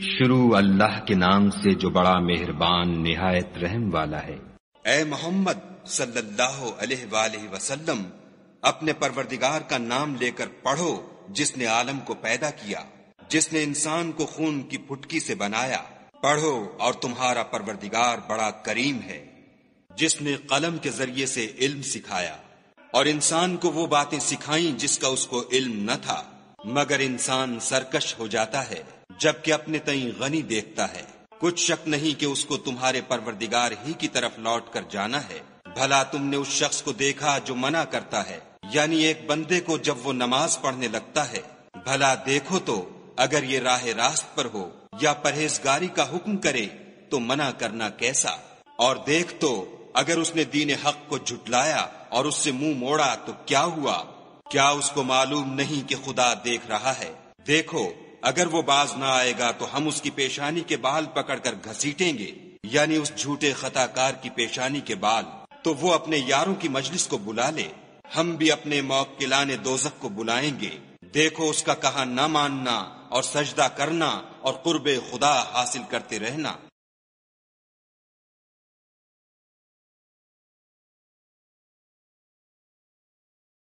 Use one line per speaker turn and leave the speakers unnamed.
شروع اللہ کے نام سے جو بڑا مہربان نہایت رحم والا ہے۔
اے محمد صلی اللہ علیہ وآلہ وسلم، اپنے پروردگار کا نام لے کر پڑھو جس نے عالم کو پیدا کیا، جس نے انسان کو خون کی پھٹکی سے بنایا۔ پڑھو اور تمہارا پروردگار بڑا کریم ہے، جس نے قلم کے ذریعے سے علم سکھایا اور انسان کو وہ باتیں سکھائیں جس کا اس کو علم نہ تھا، مگر انسان سرکش ہو جاتا ہے جبکہ اپنے تئیں غنی دیکھتا ہے۔ کچھ شک نہیں کہ اس کو تمہارے پروردگار ہی کی طرف لوٹ کر جانا ہے۔ بھلا تم نے اس شخص کو دیکھا جو منع کرتا ہے، یعنی ایک بندے کو جب وہ نماز پڑھنے لگتا ہے؟ بھلا دیکھو تو اگر یہ راہ راست پر ہو یا پرہیزگاری کا حکم کرے تو منع کرنا کیسا؟ اور دیکھ تو اگر اس نے دین حق کو جھٹلایا اور اس سے منہ موڑا تو کیا ہوا؟ کیا اس کو معلوم نہیں کہ خدا دیکھ رہا ہے؟ دیکھو اگر وہ باز نہ آئے گا تو ہم اس کی پیشانی کے بال پکڑ کر گھسیٹیں گے، یعنی اس جھوٹے خطا کار کی پیشانی کے بال۔ تو وہ اپنے یاروں کی مجلس کو بلا لے، ہم بھی اپنے موکلان دوزخ کو بلائیں گے۔ دیکھو اس کا کہا نہ ماننا اور سجدہ کرنا اور قرب خدا حاصل کرتے رہنا۔